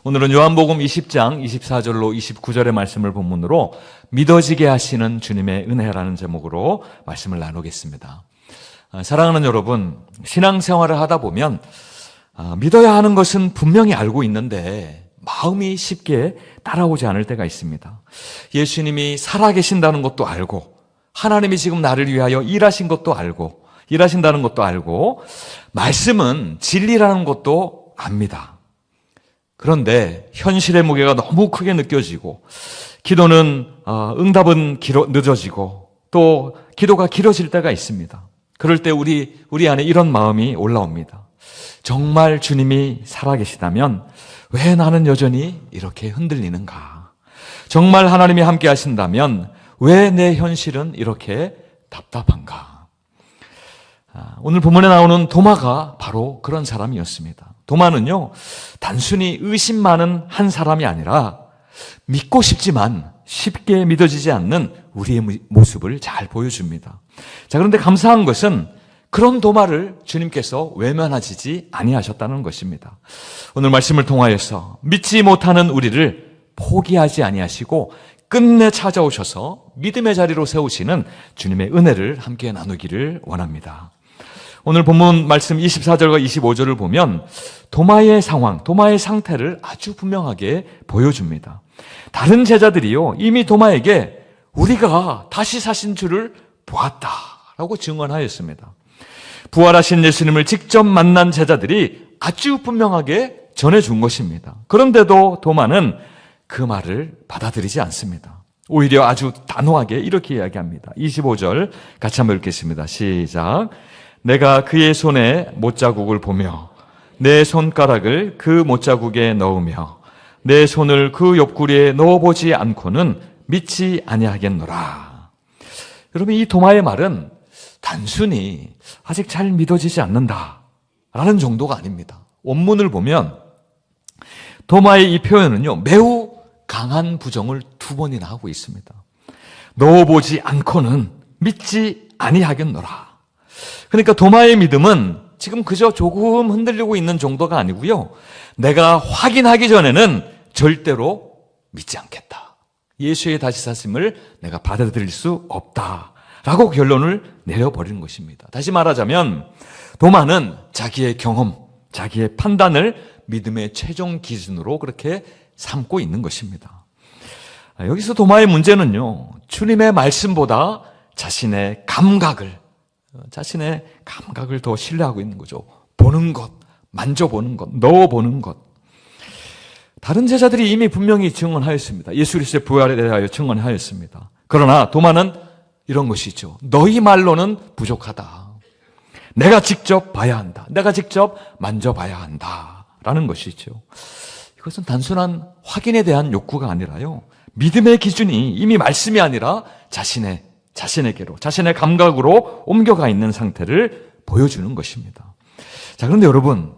오늘은 요한복음 20장 24절로 29절의 말씀을 본문으로 믿어지게 하시는 주님의 은혜라는 제목으로 말씀을 나누겠습니다. 사랑하는 여러분, 신앙생활을 하다 보면 믿어야 하는 것은 분명히 알고 있는데 마음이 쉽게 따라오지 않을 때가 있습니다. 예수님이 살아계신다는 것도 알고, 하나님이 지금 나를 위하여 일하신 것도 알고, 일하신다는 것도 알고, 말씀은 진리라는 것도 압니다. 그런데 현실의 무게가 너무 크게 느껴지고, 기도는 응답은 늦어지고, 또 기도가 길어질 때가 있습니다. 그럴 때 우리 안에 이런 마음이 올라옵니다. 정말 주님이 살아계시다면 왜 나는 여전히 이렇게 흔들리는가? 정말 하나님이 함께 하신다면 왜 내 현실은 이렇게 답답한가? 오늘 본문에 나오는 도마가 바로 그런 사람이었습니다. 도마는요, 단순히 의심 많은 한 사람이 아니라 믿고 싶지만 쉽게 믿어지지 않는 우리의 모습을 잘 보여줍니다. 자, 그런데 감사한 것은 그런 도마를 주님께서 외면하시지 아니하셨다는 것입니다. 오늘 말씀을 통하여서 믿지 못하는 우리를 포기하지 아니하시고 끝내 찾아오셔서 믿음의 자리로 세우시는 주님의 은혜를 함께 나누기를 원합니다. 오늘 본문 말씀 24절과 25절을 보면 도마의 상황, 도마의 상태를 아주 분명하게 보여줍니다. 다른 제자들이요, 이미 도마에게 우리가 다시 사신 주를 보았다라고 증언하였습니다. 부활하신 예수님을 직접 만난 제자들이 아주 분명하게 전해준 것입니다. 그런데도 도마는 그 말을 받아들이지 않습니다. 오히려 아주 단호하게 이렇게 이야기합니다. 25절 같이 한번 읽겠습니다. 시작. 내가 그의 손에 못자국을 보며 내 손가락을 그 못자국에 넣으며 내 손을 그 옆구리에 넣어보지 않고는 믿지 아니하겠노라. 여러분, 이 도마의 말은 단순히 아직 잘 믿어지지 않는다라는 정도가 아닙니다. 원문을 보면 도마의 이 표현은요, 매우 강한 부정을 두 번이나 하고 있습니다. 넣어보지 않고는 믿지 아니하겠노라. 그러니까 도마의 믿음은 지금 그저 조금 흔들리고 있는 정도가 아니고요, 내가 확인하기 전에는 절대로 믿지 않겠다. 예수의 다시 사심을 내가 받아들일 수 없다라고 결론을 내려버리는 것입니다. 다시 말하자면 도마는 자기의 경험, 자기의 판단을 믿음의 최종 기준으로 그렇게 삼고 있는 것입니다. 여기서 도마의 문제는요, 주님의 말씀보다 자신의 감각을 더 신뢰하고 있는 거죠. 보는 것, 만져보는 것, 넣어보는 것. 다른 제자들이 이미 분명히 증언하였습니다. 예수 그리스도의 부활에 대하여 증언하였습니다. 그러나 도마는 이런 것이죠. 너희 말로는 부족하다. 내가 직접 봐야 한다. 내가 직접 만져봐야 한다. 라는 것이죠. 이것은 단순한 확인에 대한 욕구가 아니라요, 믿음의 기준이 이미 말씀이 아니라 자신에게로, 자신의 감각으로 옮겨가 있는 상태를 보여주는 것입니다. 자, 그런데 여러분,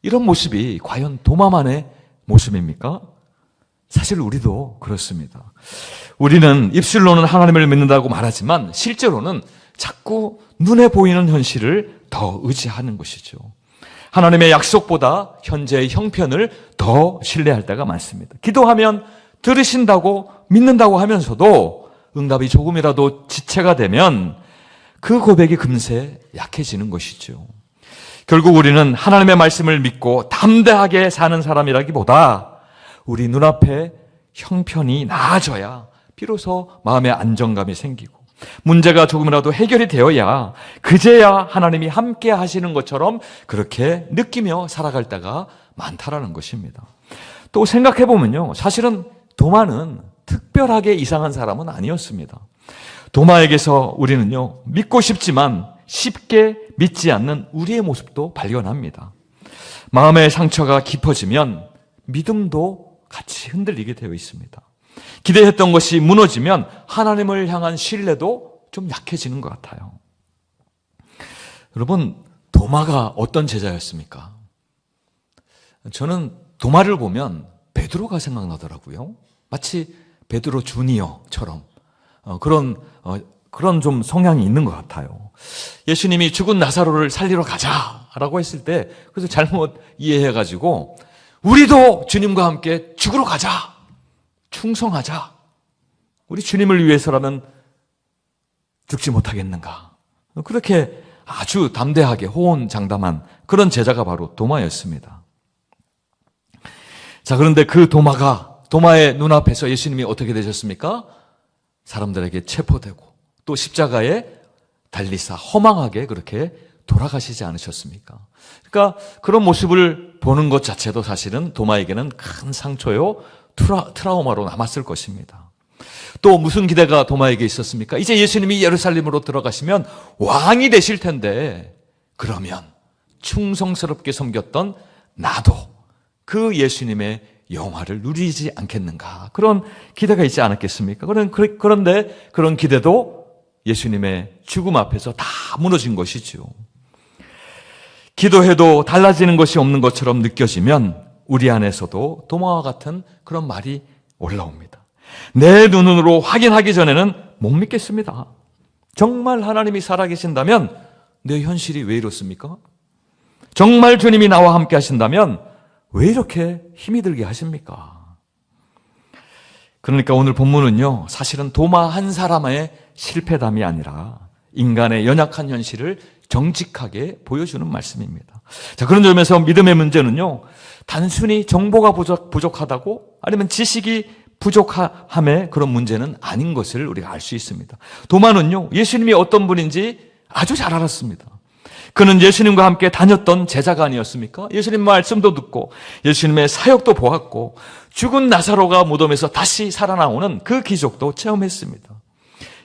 이런 모습이 과연 도마만의 모습입니까? 사실 우리도 그렇습니다. 우리는 입술로는 하나님을 믿는다고 말하지만 실제로는 자꾸 눈에 보이는 현실을 더 의지하는 것이죠. 하나님의 약속보다 현재의 형편을 더 신뢰할 때가 많습니다. 기도하면 들으신다고 믿는다고 하면서도 응답이 조금이라도 지체가 되면 그 고백이 금세 약해지는 것이죠. 결국 우리는 하나님의 말씀을 믿고 담대하게 사는 사람이라기보다 우리 눈앞에 형편이 나아져야 비로소 마음의 안정감이 생기고 문제가 조금이라도 해결이 되어야 그제야 하나님이 함께 하시는 것처럼 그렇게 느끼며 살아갈 때가 많다라는 것입니다. 또 생각해보면요, 사실은 도마는 특별하게 이상한 사람은 아니었습니다. 도마에게서 우리는요, 믿고 싶지만 쉽게 믿지 않는 우리의 모습도 발견합니다. 마음의 상처가 깊어지면 믿음도 같이 흔들리게 되어 있습니다. 기대했던 것이 무너지면 하나님을 향한 신뢰도 좀 약해지는 것 같아요. 여러분, 도마가 어떤 제자였습니까? 저는 도마를 보면 베드로가 생각나더라고요. 마치 베드로 주니어처럼 그런 좀 성향이 있는 것 같아요. 예수님이 죽은 나사로를 살리러 가자 라고 했을 때 그래서 잘못 이해해가지고 우리도 주님과 함께 죽으러 가자. 충성하자. 우리 주님을 위해서라면 죽지 못하겠는가. 그렇게 아주 담대하게 호언장담한 그런 제자가 바로 도마였습니다. 자, 그런데 그 도마의 눈앞에서 예수님이 어떻게 되셨습니까? 사람들에게 체포되고 또 십자가에 달리사 허망하게 그렇게 돌아가시지 않으셨습니까? 그러니까 그런 모습을 보는 것 자체도 사실은 도마에게는 큰 상처요, 트라우마로 남았을 것입니다. 또 무슨 기대가 도마에게 있었습니까? 이제 예수님이 예루살렘으로 들어가시면 왕이 되실 텐데 그러면 충성스럽게 섬겼던 나도 그 예수님의 영화를 누리지 않겠는가, 그런 기대가 있지 않았겠습니까? 그런데 그런 기대도 예수님의 죽음 앞에서 다 무너진 것이죠. 기도해도 달라지는 것이 없는 것처럼 느껴지면 우리 안에서도 도마와 같은 그런 말이 올라옵니다. 내 눈으로 확인하기 전에는 못 믿겠습니다. 정말 하나님이 살아계신다면 내 현실이 왜 이렇습니까? 정말 주님이 나와 함께 하신다면 왜 이렇게 힘이 들게 하십니까? 그러니까 오늘 본문은요, 사실은 도마 한 사람의 실패담이 아니라 인간의 연약한 현실을 정직하게 보여주는 말씀입니다. 자, 그런 점에서 믿음의 문제는요, 단순히 정보가 부족하다고 아니면 지식이 부족함의 그런 문제는 아닌 것을 우리가 알 수 있습니다. 도마는요, 예수님이 어떤 분인지 아주 잘 알았습니다. 그는 예수님과 함께 다녔던 제자가 아니었습니까? 예수님 말씀도 듣고 예수님의 사역도 보았고 죽은 나사로가 무덤에서 다시 살아나오는 그 기적도 체험했습니다.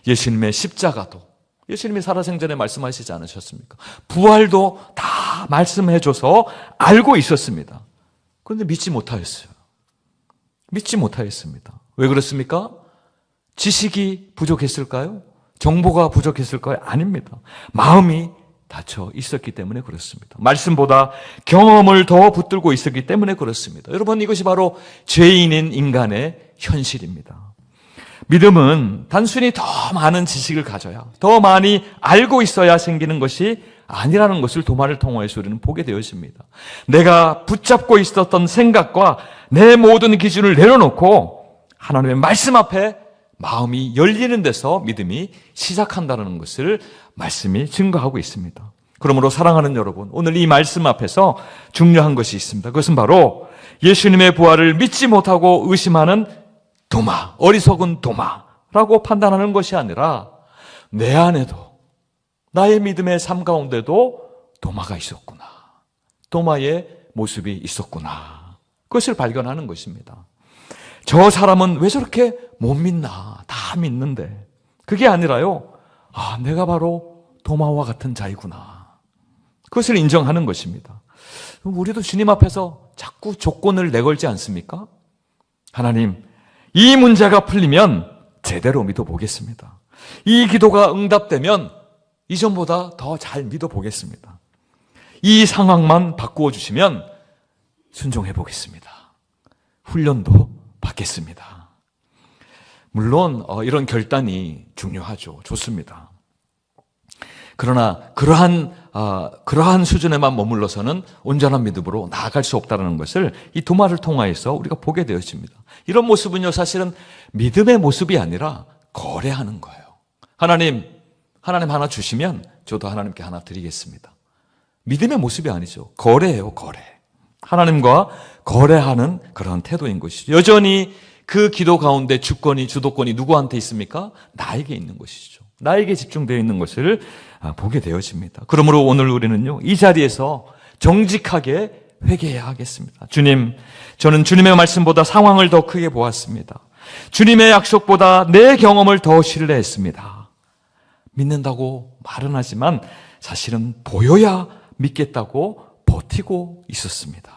예수님의 십자가도 예수님이 살아생전에 말씀하시지 않으셨습니까? 부활도 다 말씀해줘서 알고 있었습니다. 그런데 믿지 못하였어요. 믿지 못하였습니다. 왜 그렇습니까? 지식이 부족했을까요? 정보가 부족했을까요? 아닙니다. 마음이 닫혀 있었기 때문에 그렇습니다. 말씀보다 경험을 더 붙들고 있었기 때문에 그렇습니다. 여러분, 이것이 바로 죄인인 인간의 현실입니다. 믿음은 단순히 더 많은 지식을 가져야, 더 많이 알고 있어야 생기는 것이 아니라는 것을 도마를 통해서 우리는 보게 되어집니다. 내가 붙잡고 있었던 생각과 내 모든 기준을 내려놓고 하나님의 말씀 앞에 마음이 열리는 데서 믿음이 시작한다는 것을 말씀이 증거하고 있습니다. 그러므로 사랑하는 여러분, 오늘 이 말씀 앞에서 중요한 것이 있습니다. 그것은 바로 예수님의 부활을 믿지 못하고 의심하는 도마, 어리석은 도마라고 판단하는 것이 아니라 내 안에도, 나의 믿음의 삶 가운데도 도마가 있었구나, 도마의 모습이 있었구나, 그것을 발견하는 것입니다. 저 사람은 왜 저렇게 못 믿나? 다 믿는데. 그게 아니라요, 내가 바로 도마와 같은 자이구나, 그것을 인정하는 것입니다. 우리도 주님 앞에서 자꾸 조건을 내걸지 않습니까? 하나님, 이 문제가 풀리면 제대로 믿어보겠습니다. 이 기도가 응답되면 이전보다 더 잘 믿어보겠습니다. 이 상황만 바꾸어 주시면 순종해 보겠습니다. 훈련도 받겠습니다. 물론 이런 결단이 중요하죠. 좋습니다. 그러나 그러한 수준에만 머물러서는 온전한 믿음으로 나아갈 수 없다는 것을 이 도마를 통하여서 우리가 보게 되어집니다. 이런 모습은요, 사실은 믿음의 모습이 아니라 거래하는 거예요. 하나님 하나 주시면 저도 하나님께 하나 드리겠습니다. 믿음의 모습이 아니죠. 거래예요, 거래. 하나님과 거래하는 그런 태도인 것이죠. 여전히 그 기도 가운데 주도권이 누구한테 있습니까? 나에게 있는 것이죠. 나에게 집중되어 있는 것을 보게 되어집니다. 그러므로 오늘 우리는요, 이 자리에서 정직하게 회개해야 하겠습니다. 주님, 저는 주님의 말씀보다 상황을 더 크게 보았습니다. 주님의 약속보다 내 경험을 더 신뢰했습니다. 믿는다고 말은 하지만 사실은 보여야 믿겠다고 버티고 있었습니다.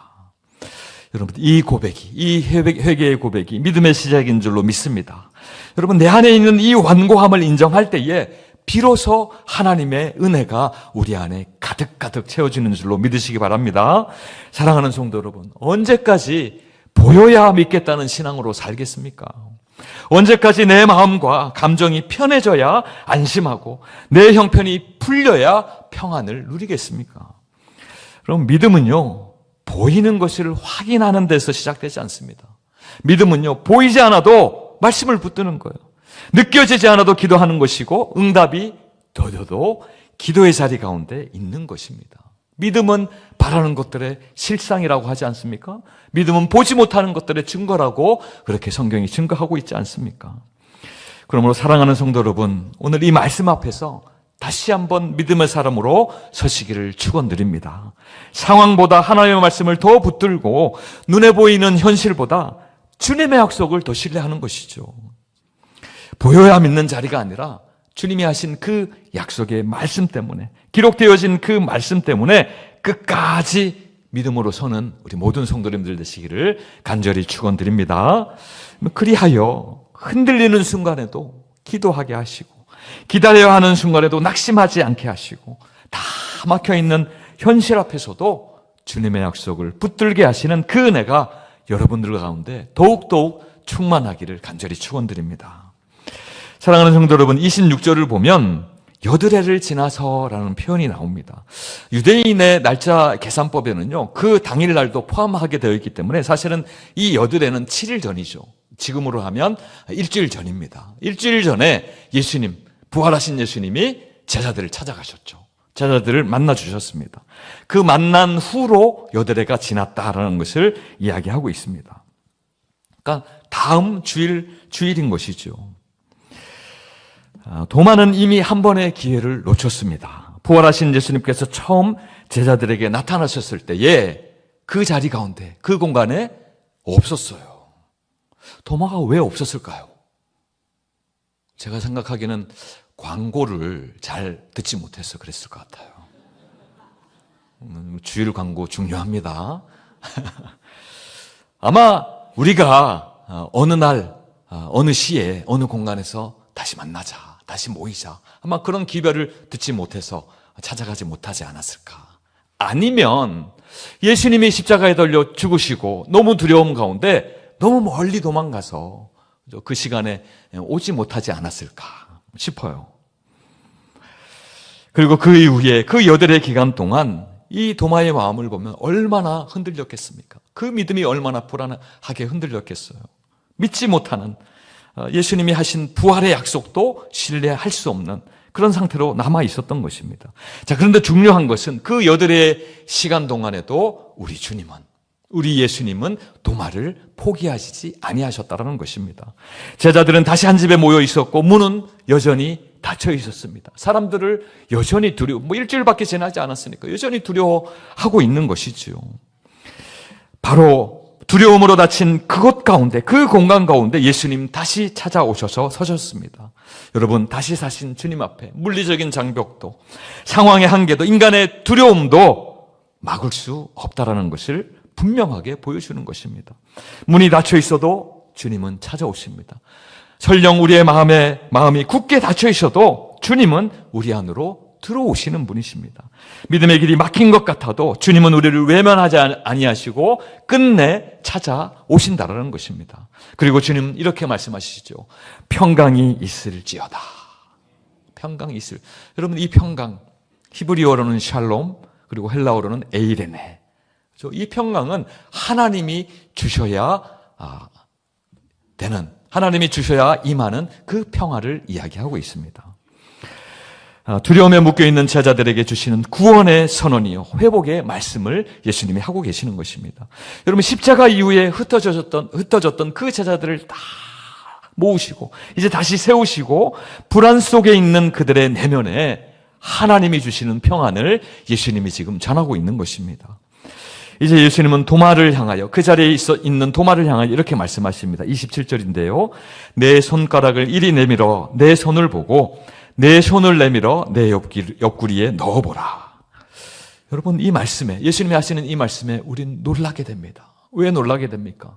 여러분, 이 고백이, 이 회개의 고백이 믿음의 시작인 줄로 믿습니다. 여러분, 내 안에 있는 이 완고함을 인정할 때에 비로소 하나님의 은혜가 우리 안에 가득가득 채워지는 줄로 믿으시기 바랍니다. 사랑하는 성도 여러분, 언제까지 보여야 믿겠다는 신앙으로 살겠습니까? 언제까지 내 마음과 감정이 편해져야 안심하고 내 형편이 풀려야 평안을 누리겠습니까? 그럼 믿음은요, 보이는 것을 확인하는 데서 시작되지 않습니다. 믿음은요, 보이지 않아도 말씀을 붙드는 거예요. 느껴지지 않아도 기도하는 것이고 응답이 더뎌도 기도의 자리 가운데 있는 것입니다. 믿음은 바라는 것들의 실상이라고 하지 않습니까? 믿음은 보지 못하는 것들의 증거라고 그렇게 성경이 증거하고 있지 않습니까? 그러므로 사랑하는 성도 여러분, 오늘 이 말씀 앞에서 다시 한번 믿음의 사람으로 서시기를 축원드립니다. 상황보다 하나님의 말씀을 더 붙들고 눈에 보이는 현실보다 주님의 약속을 더 신뢰하는 것이죠. 보여야 믿는 자리가 아니라 주님이 하신 그 약속의 말씀 때문에, 기록되어진 그 말씀 때문에 끝까지 믿음으로 서는 우리 모든 성도님들 되시기를 간절히 축원드립니다. 그리하여 흔들리는 순간에도 기도하게 하시고, 기다려야 하는 순간에도 낙심하지 않게 하시고, 다 막혀있는 현실 앞에서도 주님의 약속을 붙들게 하시는 그 은혜가 여러분들 가운데 더욱더욱 충만하기를 간절히 축원드립니다. 사랑하는 성도 여러분, 26절을 보면 여드레를 지나서라는 표현이 나옵니다. 유대인의 날짜 계산법에는요, 그 당일날도 포함하게 되어 있기 때문에 사실은 이 여드레는 7일 전이죠. 지금으로 하면 일주일 전입니다. 일주일 전에 예수님, 부활하신 예수님이 제자들을 찾아가셨죠. 제자들을 만나 주셨습니다. 그 만난 후로 여드레가 지났다라는 것을 이야기하고 있습니다. 그러니까 다음 주일인 것이죠. 도마는 이미 한 번의 기회를 놓쳤습니다. 부활하신 예수님께서 처음 제자들에게 나타나셨을 때에 그 자리 가운데, 그 공간에 없었어요. 도마가 왜 없었을까요? 제가 생각하기에는 광고를 잘 듣지 못해서 그랬을 것 같아요. 주일 광고 중요합니다. 아마 우리가 어느 날, 어느 시에, 어느 공간에서 다시 만나자, 다시 모이자, 아마 그런 기별을 듣지 못해서 찾아가지 못하지 않았을까. 아니면 예수님이 십자가에 달려 죽으시고 너무 두려움 가운데 너무 멀리 도망가서 그 시간에 오지 못하지 않았을까 싶어요. 그리고 그 이후에 그 여드레 기간 동안 이 도마의 마음을 보면 얼마나 흔들렸겠습니까? 그 믿음이 얼마나 불안하게 흔들렸겠어요. 믿지 못하는, 예수님이 하신 부활의 약속도 신뢰할 수 없는 그런 상태로 남아 있었던 것입니다. 자, 그런데 중요한 것은 그 여드레의 시간 동안에도 우리 예수님은 도마를 포기하시지 아니하셨다라는 것입니다. 제자들은 다시 한 집에 모여 있었고 문은 여전히 닫혀 있었습니다. 사람들을 여전히 일주일밖에 지나지 않았으니까 여전히 두려워하고 있는 것이지요. 바로 두려움으로 닫힌 그곳 가운데, 그 공간 가운데 예수님 다시 찾아오셔서 서셨습니다. 여러분, 다시 사신 주님 앞에 물리적인 장벽도, 상황의 한계도, 인간의 두려움도 막을 수 없다라는 것을 분명하게 보여주는 것입니다. 문이 닫혀 있어도 주님은 찾아오십니다. 설령 우리의 마음이 굳게 닫혀 있어도 주님은 우리 안으로 들어오시는 분이십니다. 믿음의 길이 막힌 것 같아도 주님은 우리를 외면하지 아니하시고 끝내 찾아오신다라는 것입니다. 그리고 주님은 이렇게 말씀하시죠. 평강이 있을지어다. 평강이 있을. 여러분, 이 평강, 히브리어로는 샬롬, 그리고 헬라어로는 에이레네. 이 평강은 하나님이 주셔야 되는, 하나님이 주셔야 임하는 그 평화를 이야기하고 있습니다. 두려움에 묶여있는 제자들에게 주시는 구원의 선언이요, 회복의 말씀을 예수님이 하고 계시는 것입니다. 여러분, 십자가 이후에 흩어졌던 그 제자들을 다 모으시고 이제 다시 세우시고 불안 속에 있는 그들의 내면에 하나님이 주시는 평안을 예수님이 지금 전하고 있는 것입니다. 이제 예수님은 도마를 향하여, 그 자리에 있는 도마를 향하여 이렇게 말씀하십니다. 27절인데요. 내 손가락을 이리 내밀어 내 손을 보고 내 손을 내밀어 내 옆구리에 넣어보라. 여러분, 이 말씀에, 예수님이 하시는 이 말씀에 우린 놀라게 됩니다. 왜 놀라게 됩니까?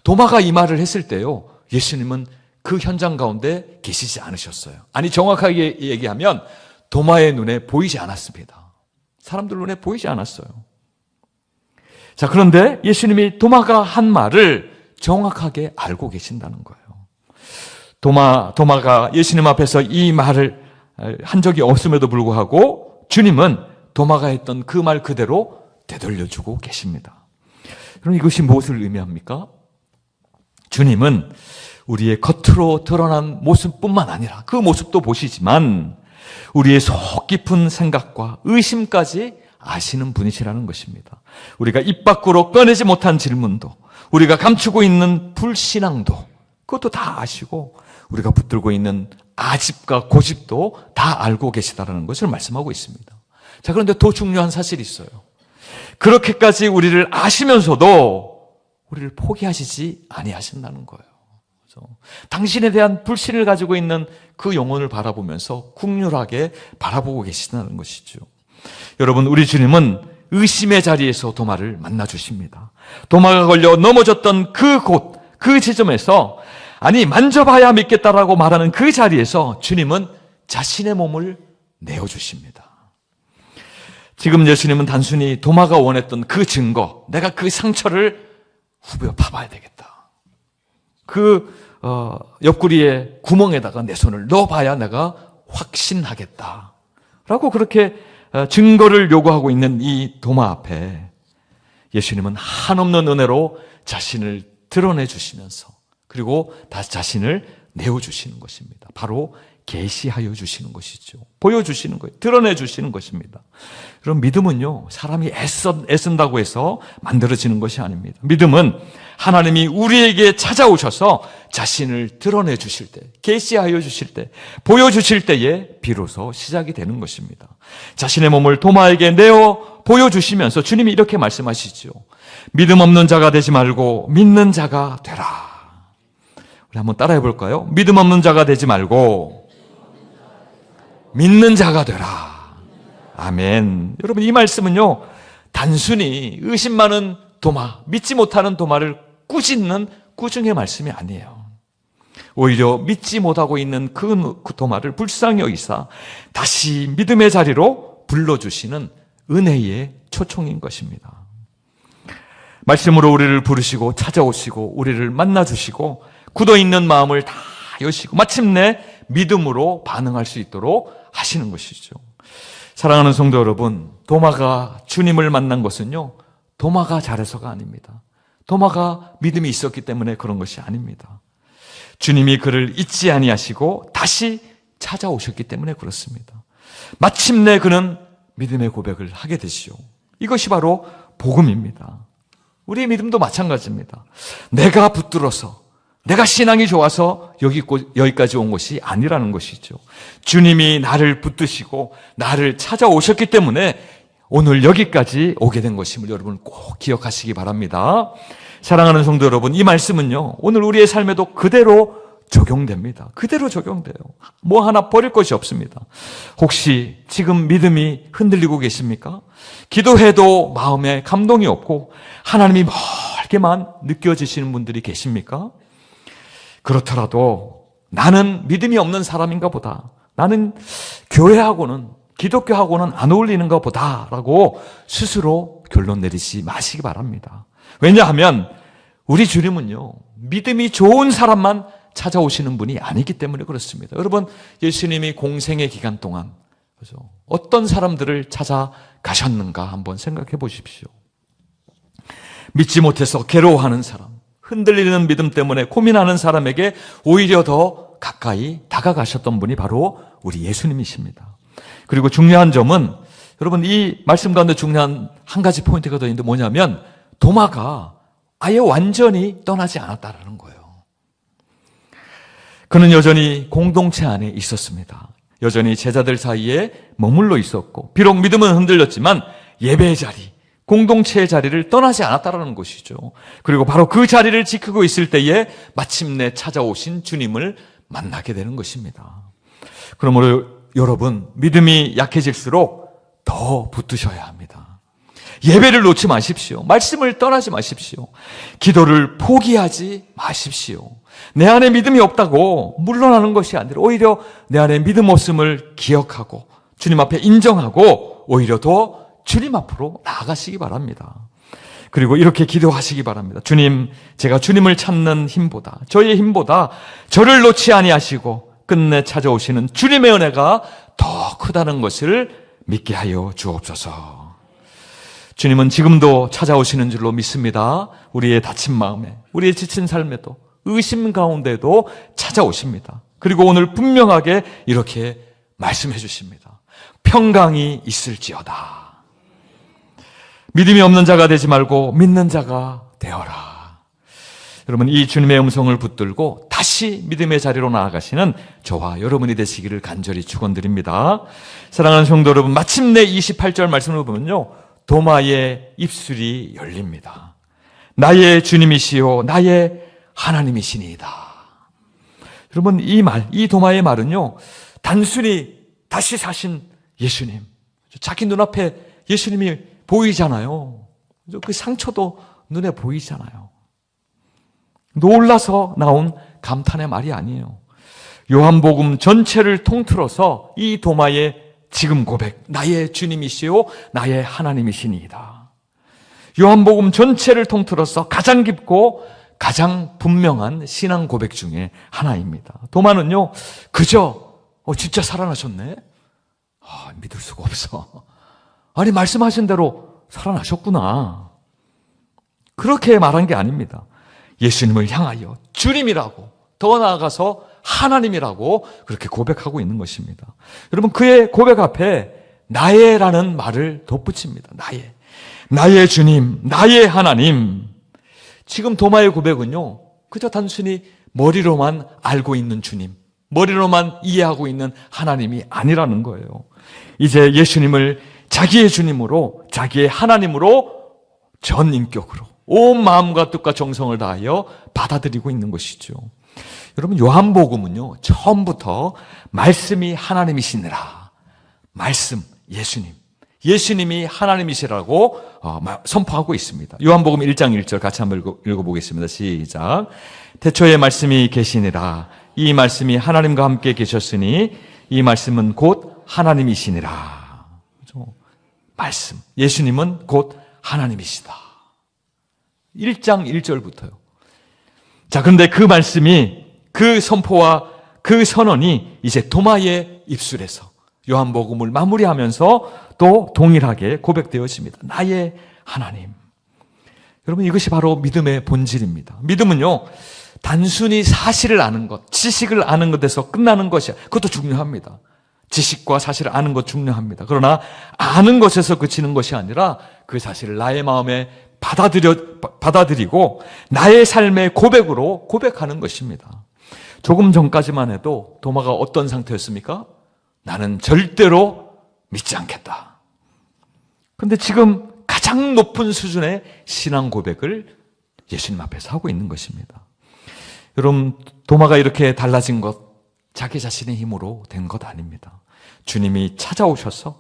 도마가 이 말을 했을 때요, 예수님은 그 현장 가운데 계시지 않으셨어요. 아니, 정확하게 얘기하면 도마의 눈에 보이지 않았습니다. 사람들 눈에 보이지 않았어요. 자, 그런데 예수님이 도마가 한 말을 정확하게 알고 계신다는 거예요. 도마가 예수님 앞에서 이 말을 한 적이 없음에도 불구하고 주님은 도마가 했던 그 말 그대로 되돌려주고 계십니다. 그럼 이것이 무엇을 의미합니까? 주님은 우리의 겉으로 드러난 모습뿐만 아니라 그 모습도 보시지만 우리의 속 깊은 생각과 의심까지 아시는 분이시라는 것입니다. 우리가 입 밖으로 꺼내지 못한 질문도, 우리가 감추고 있는 불신앙도 그것도 다 아시고 우리가 붙들고 있는 아집과 고집도 다 알고 계시다는 것을 말씀하고 있습니다. 자, 그런데 더 중요한 사실이 있어요. 그렇게까지 우리를 아시면서도 우리를 포기하시지 아니하신다는 거예요. 그렇죠? 당신에 대한 불신을 가지고 있는 그 영혼을 바라보면서 국률하게 바라보고 계시다는 것이죠. 여러분, 우리 주님은 의심의 자리에서 도마를 만나주십니다. 도마가 걸려 넘어졌던 그 지점에서 아니 만져봐야 믿겠다라고 말하는 그 자리에서 주님은 자신의 몸을 내어주십니다. 지금 예수님은 단순히 도마가 원했던 그 증거, 내가 그 상처를 후벼 파봐야 되겠다. 옆구리에 구멍에다가 내 손을 넣어봐야 내가 확신하겠다. 라고 그렇게 증거를 요구하고 있는 이 도마 앞에 예수님은 한없는 은혜로 자신을 드러내 주시면서 그리고 다시 자신을 내어주시는 것입니다. 바로 계시하여 주시는 것이죠. 보여주시는 거예요. 드러내 주시는 것입니다. 그럼 믿음은요, 사람이 애쓴다고 해서 만들어지는 것이 아닙니다. 믿음은 하나님이 우리에게 찾아오셔서 자신을 드러내 주실 때, 계시하여 주실 때, 보여주실 때에 비로소 시작이 되는 것입니다. 자신의 몸을 도마에게 내어 보여주시면서 주님이 이렇게 말씀하시죠. 믿음 없는 자가 되지 말고 믿는 자가 되라. 우리 한번 따라해 볼까요? 믿음 없는 자가 되지 말고 믿는 자가 되라. 아멘. 여러분, 이 말씀은요, 단순히 의심 많은 도마, 믿지 못하는 도마를 꾸짖는 꾸중의 말씀이 아니에요. 오히려 믿지 못하고 있는 그 도마를 불쌍히 여기사 다시 믿음의 자리로 불러주시는 은혜의 초청인 것입니다. 말씀으로 우리를 부르시고 찾아오시고 우리를 만나주시고 굳어있는 마음을 다 여시고 마침내 믿음으로 반응할 수 있도록 하시는 것이죠. 사랑하는 성도 여러분, 도마가 주님을 만난 것은요, 도마가 잘해서가 아닙니다. 도마가 믿음이 있었기 때문에 그런 것이 아닙니다. 주님이 그를 잊지 아니하시고 다시 찾아오셨기 때문에 그렇습니다. 마침내 그는 믿음의 고백을 하게 되시오. 이것이 바로 복음입니다. 우리의 믿음도 마찬가지입니다. 내가 붙들어서 내가 신앙이 좋아서 여기까지 온 것이 아니라는 것이죠. 주님이 나를 붙드시고 나를 찾아오셨기 때문에 오늘 여기까지 오게 된 것임을 여러분 꼭 기억하시기 바랍니다. 사랑하는 성도 여러분, 이 말씀은요, 오늘 우리의 삶에도 그대로 적용됩니다. 그대로 적용돼요. 뭐 하나 버릴 것이 없습니다. 혹시 지금 믿음이 흔들리고 계십니까? 기도해도 마음에 감동이 없고 하나님이 멀게만 느껴지시는 분들이 계십니까? 그렇더라도 나는 믿음이 없는 사람인가 보다. 나는 교회하고는 기독교하고는 안 어울리는가 보다라고 스스로 결론 내리지 마시기 바랍니다. 왜냐하면 우리 주님은요, 믿음이 좋은 사람만 찾아오시는 분이 아니기 때문에 그렇습니다. 여러분, 예수님이 공생의 기간 동안 그죠? 어떤 사람들을 찾아가셨는가 한번 생각해 보십시오. 믿지 못해서 괴로워하는 사람, 흔들리는 믿음 때문에 고민하는 사람에게 오히려 더 가까이 다가가셨던 분이 바로 우리 예수님이십니다. 그리고 중요한 점은 여러분, 이 말씀 가운데 중요한 한 가지 포인트가 더 있는데 뭐냐면 도마가 아예 완전히 떠나지 않았다라는 거예요. 그는 여전히 공동체 안에 있었습니다. 여전히 제자들 사이에 머물러 있었고 비록 믿음은 흔들렸지만 예배의 자리, 공동체의 자리를 떠나지 않았다라는 것이죠. 그리고 바로 그 자리를 지키고 있을 때에 마침내 찾아오신 주님을 만나게 되는 것입니다. 그러므로 여러분, 믿음이 약해질수록 더 붙드셔야 합니다. 예배를 놓지 마십시오. 말씀을 떠나지 마십시오. 기도를 포기하지 마십시오. 내 안에 믿음이 없다고 물러나는 것이 아니라 오히려 내 안에 믿음 없음을 기억하고 주님 앞에 인정하고 오히려 더 주님 앞으로 나아가시기 바랍니다. 그리고 이렇게 기도하시기 바랍니다. 주님, 제가 주님을 찾는 힘보다, 저의 힘보다 저를 놓지 아니하시고 끝내 찾아오시는 주님의 은혜가 더 크다는 것을 믿게 하여 주옵소서. 주님은 지금도 찾아오시는 줄로 믿습니다. 우리의 다친 마음에, 우리의 지친 삶에도, 의심 가운데도 찾아오십니다. 그리고 오늘 분명하게 이렇게 말씀해 주십니다. 평강이 있을지어다. 믿음이 없는 자가 되지 말고 믿는 자가 되어라. 여러분, 이 주님의 음성을 붙들고 다시 믿음의 자리로 나아가시는 저와 여러분이 되시기를 간절히 축원드립니다. 사랑하는 성도 여러분, 마침내 28절 말씀을 보면요, 도마의 입술이 열립니다. 나의 주님이시요 나의 하나님이시니이다. 여러분, 이 도마의 말은요, 단순히 다시 사신 예수님, 자기 눈앞에 예수님이 보이잖아요. 그 상처도 눈에 보이잖아요. 놀라서 나온 감탄의 말이 아니에요. 요한복음 전체를 통틀어서 이 도마의 지금 고백, 나의 주님이시요 나의 하나님이시니이다. 요한복음 전체를 통틀어서 가장 깊고 가장 분명한 신앙 고백 중에 하나입니다. 도마는요, 그저 진짜 살아나셨네? 믿을 수가 없어. 아니, 말씀하신 대로 살아나셨구나. 그렇게 말한 게 아닙니다. 예수님을 향하여 주님이라고, 더 나아가서 하나님이라고 그렇게 고백하고 있는 것입니다. 여러분, 그의 고백 앞에 나의라는 말을 덧붙입니다. 나의 주님, 나의 하나님. 지금 도마의 고백은요, 그저 단순히 머리로만 알고 있는 주님, 머리로만 이해하고 있는 하나님이 아니라는 거예요. 이제 예수님을 자기의 주님으로, 자기의 하나님으로 전 인격으로 온 마음과 뜻과 정성을 다하여 받아들이고 있는 것이죠. 여러분, 요한복음은요, 처음부터 말씀이 하나님이시니라, 말씀, 예수님이 하나님이시라고 선포하고 있습니다. 요한복음 1장 1절 같이 한번 읽어보겠습니다. 시작. 태초에 말씀이 계시니라. 이 말씀이 하나님과 함께 계셨으니 이 말씀은 곧 하나님이시니라. 그렇죠? 말씀, 예수님은 곧 하나님이시다. 1장 1절부터요. 자, 그런데 그 말씀이, 그 선포와 그 선언이 이제 도마의 입술에서 요한복음을 마무리하면서 또 동일하게 고백되어집니다. 나의 하나님. 여러분, 이것이 바로 믿음의 본질입니다. 믿음은요, 단순히 사실을 아는 것, 지식을 아는 것에서 끝나는 것이야. 그것도 중요합니다. 지식과 사실을 아는 것 중요합니다. 그러나 아는 것에서 그치는 것이 아니라 그 사실을 나의 마음에 받아들이고 나의 삶의 고백으로 고백하는 것입니다. 조금 전까지만 해도 도마가 어떤 상태였습니까? 나는 절대로 믿지 않겠다. 그런데 지금 가장 높은 수준의 신앙 고백을 예수님 앞에서 하고 있는 것입니다. 여러분, 도마가 이렇게 달라진 것, 자기 자신의 힘으로 된 것 아닙니다. 주님이 찾아오셔서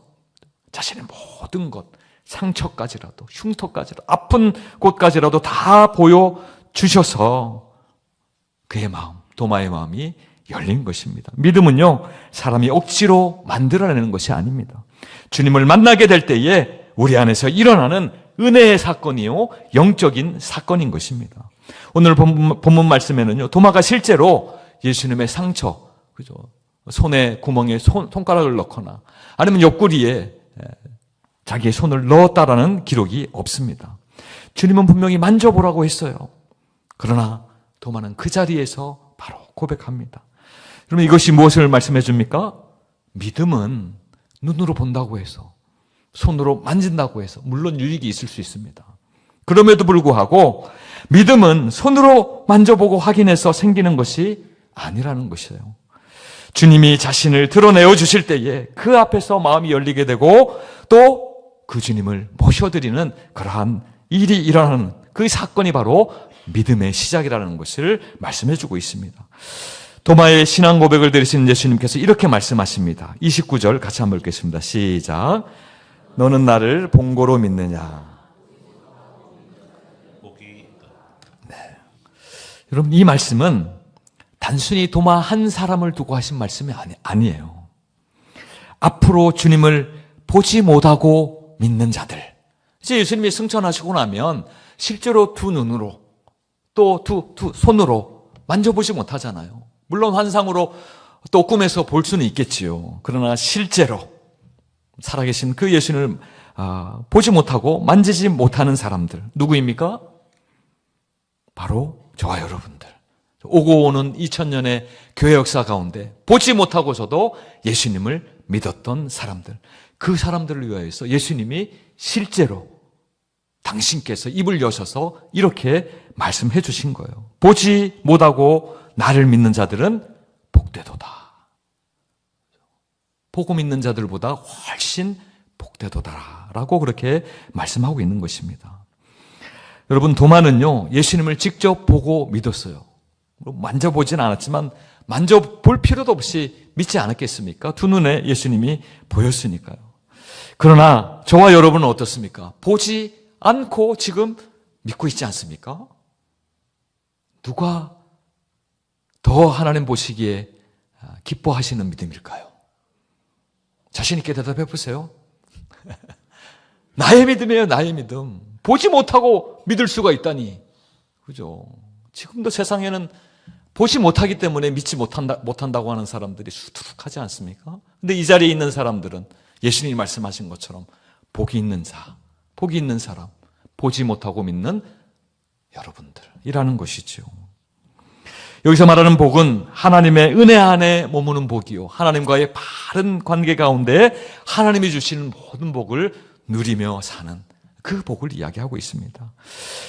자신의 모든 것, 상처까지라도, 흉터까지라도, 아픈 곳까지라도 다 보여주셔서 그의 마음, 도마의 마음이 열린 것입니다. 믿음은요, 사람이 억지로 만들어내는 것이 아닙니다. 주님을 만나게 될 때에 우리 안에서 일어나는 은혜의 사건이요, 영적인 사건인 것입니다. 오늘 본문 말씀에는요, 도마가 실제로 예수님의 상처, 그죠? 손에 구멍에 손가락을 넣거나 아니면 옆구리에 자기의 손을 넣었다라는 기록이 없습니다. 주님은 분명히 만져보라고 했어요. 그러나 도마는 그 자리에서 바로 고백합니다. 여러분, 이것이 무엇을 말씀해 줍니까? 믿음은 눈으로 본다고 해서, 손으로 만진다고 해서 물론 유익이 있을 수 있습니다. 그럼에도 불구하고 믿음은 손으로 만져보고 확인해서 생기는 것이 아니라는 것이에요. 주님이 자신을 드러내어 주실 때에 그 앞에서 마음이 열리게 되고 또 그 주님을 모셔드리는 그러한 일이 일어나는 그 사건이 바로 믿음의 시작이라는 것을 말씀해 주고 있습니다. 도마의 신앙 고백을 들으신 예수님께서 이렇게 말씀하십니다. 29절 같이 한번 읽겠습니다. 시작. 너는 나를 본고로 믿느냐. 네. 여러분, 이 말씀은 단순히 도마 한 사람을 두고 하신 말씀이 아니에요. 앞으로 주님을 보지 못하고 믿는 자들. 이제 예수님이 승천하시고 나면 실제로 두 눈으로 또 두 손으로 만져보지 못하잖아요. 물론 환상으로 또 꿈에서 볼 수는 있겠지요. 그러나 실제로 살아계신 그 예수님을 보지 못하고 만지지 못하는 사람들 누구입니까? 바로 저와 여러분들. 오고 오는 2000년의 교회 역사 가운데 보지 못하고서도 예수님을 믿었던 사람들, 그 사람들을 위하여서 예수님이 실제로 당신께서 입을 여셔서 이렇게 말씀해 주신 거예요. 보지 못하고 나를 믿는 자들은 복되도다. 보고 믿는 자들보다 훨씬 복되도다라고 그렇게 말씀하고 있는 것입니다. 여러분, 도마는요, 예수님을 직접 보고 믿었어요. 만져보진 않았지만 만져볼 필요도 없이 믿지 않았겠습니까? 두 눈에 예수님이 보였으니까요. 그러나 저와 여러분은 어떻습니까? 보지 않고 지금 믿고 있지 않습니까? 누가 더 하나님 보시기에 기뻐하시는 믿음일까요? 자신 있게 대답해 보세요. 나의 믿음이에요, 나의 믿음. 보지 못하고 믿을 수가 있다니. 그죠? 지금도 세상에는 보지 못하기 때문에 믿지 못한다고 하는 사람들이 수두룩하지 않습니까? 근데 이 자리에 있는 사람들은 예수님이 말씀하신 것처럼 복이 있는 자, 복이 있는 사람, 보지 못하고 믿는 여러분들이라는 것이죠. 여기서 말하는 복은 하나님의 은혜 안에 머무는 복이요, 하나님과의 바른 관계 가운데 하나님이 주시는 모든 복을 누리며 사는 그 복을 이야기하고 있습니다.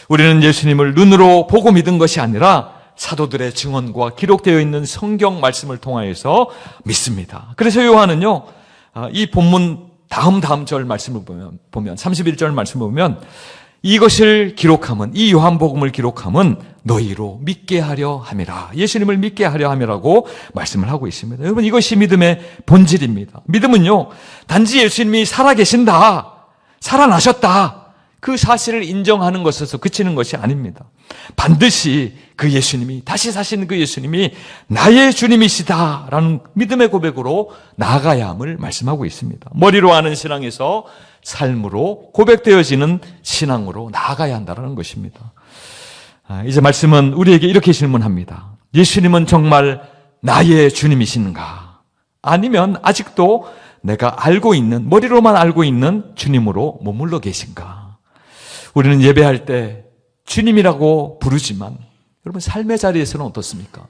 우리는 예수님을 눈으로 보고 믿은 것이 아니라 사도들의 증언과 기록되어 있는 성경 말씀을 통하여서 믿습니다. 그래서 요한은요, 이 본문 다음 절 말씀을 보면 31절 말씀을 보면 이것을 기록함은, 이 요한복음을 기록함은 너희로 믿게 하려 함이라. 예수님을 믿게 하려 함이라고 말씀을 하고 있습니다. 여러분, 이것이 믿음의 본질입니다. 믿음은요, 단지 예수님이 살아계신다, 살아나셨다, 그 사실을 인정하는 것에서 그치는 것이 아닙니다. 반드시 그 예수님이, 다시 사신 그 예수님이 나의 주님이시다라는 믿음의 고백으로 나아가야 함을 말씀하고 있습니다. 머리로 아는 신앙에서 삶으로 고백되어지는 신앙으로 나아가야 한다는 것입니다. 이제 말씀은 우리에게 이렇게 질문합니다. 예수님은 정말 나의 주님이신가? 아니면 아직도 내가 알고 있는, 머리로만 알고 있는 주님으로 머물러 계신가? 우리는 예배할 때 주님이라고 부르지만 여러분, 삶의 자리에서는 어떻습니까?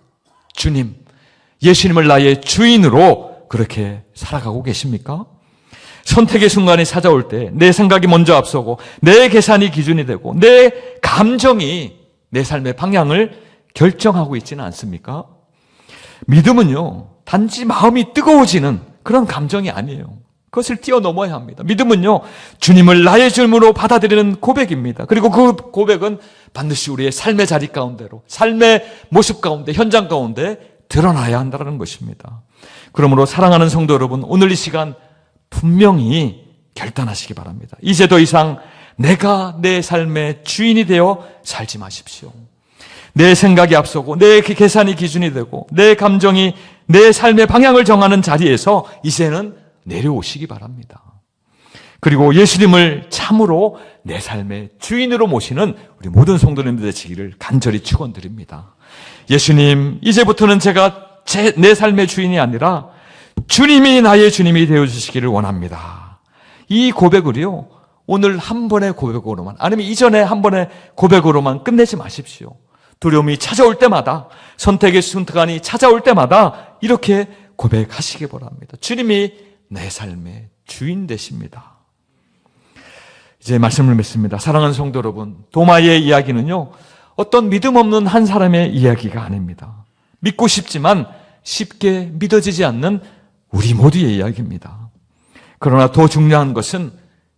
주님, 예수님을 나의 주인으로 그렇게 살아가고 계십니까? 선택의 순간이 찾아올 때 내 생각이 먼저 앞서고 내 계산이 기준이 되고 내 감정이 내 삶의 방향을 결정하고 있지는 않습니까? 믿음은요, 단지 마음이 뜨거워지는 그런 감정이 아니에요. 그것을 뛰어넘어야 합니다. 믿음은요, 주님을 나의 주님으로 받아들이는 고백입니다. 그리고 그 고백은 반드시 우리의 삶의 자리 가운데로, 삶의 모습 가운데, 현장 가운데 드러나야 한다는 것입니다. 그러므로 사랑하는 성도 여러분, 오늘 이 시간 분명히 결단하시기 바랍니다. 이제 더 이상 내가 내 삶의 주인이 되어 살지 마십시오. 내 생각이 앞서고 내 계산이 기준이 되고 내 감정이 내 삶의 방향을 정하는 자리에서 이제는 내려오시기 바랍니다. 그리고 예수님을 참으로 내 삶의 주인으로 모시는 우리 모든 성도님들 되시기를 간절히 축원드립니다. 예수님, 이제부터는 제가 내 삶의 주인이 아니라 주님이 나의 주님이 되어주시기를 원합니다. 이 고백을요, 오늘 한 번의 고백으로만, 아니면 이전에 한 번의 고백으로만 끝내지 마십시오. 두려움이 찾아올 때마다, 선택의 순간이 찾아올 때마다 이렇게 고백하시기 바랍니다. 주님이 내 삶의 주인 되십니다. 이제 말씀을 맺습니다. 사랑하는 성도 여러분, 도마의 이야기는요, 어떤 믿음 없는 한 사람의 이야기가 아닙니다. 믿고 싶지만 쉽게 믿어지지 않는 우리 모두의 이야기입니다. 그러나 더 중요한 것은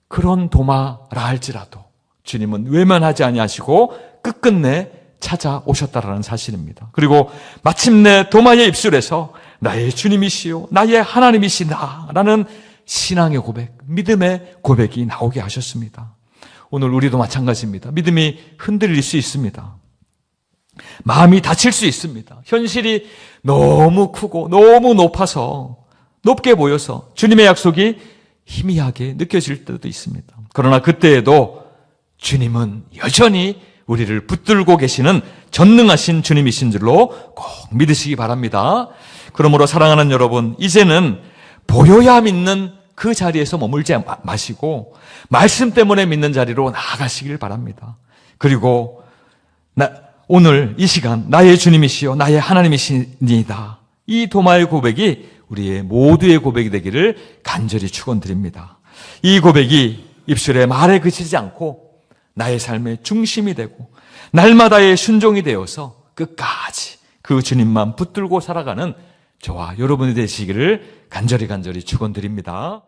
그런 도마라 할지라도 주님은 외면하지 아니하시고 끝끝내 찾아오셨다라는 사실입니다. 그리고 마침내 도마의 입술에서 나의 주님이시요 나의 하나님이시다라는 신앙의 고백, 믿음의 고백이 나오게 하셨습니다. 오늘 우리도 마찬가지입니다. 믿음이 흔들릴 수 있습니다. 마음이 다칠 수 있습니다. 현실이 너무 크고 너무 높게 보여서 주님의 약속이 희미하게 느껴질 때도 있습니다. 그러나 그때에도 주님은 여전히 우리를 붙들고 계시는 전능하신 주님이신 줄로 꼭 믿으시기 바랍니다. 그러므로 사랑하는 여러분, 이제는 보여야 믿는 그 자리에서 머물지 마시고 말씀 때문에 믿는 자리로 나아가시길 바랍니다. 그리고 오늘 이 시간 나의 주님이시여 나의 하나님이시니이다. 이 도마의 고백이 우리의 모두의 고백이 되기를 간절히 축원드립니다. 이 고백이 입술의 말에 그치지 않고 나의 삶의 중심이 되고 날마다의 순종이 되어서 끝까지 그 주님만 붙들고 살아가는 저와 여러분이 되시기를 간절히 축원드립니다.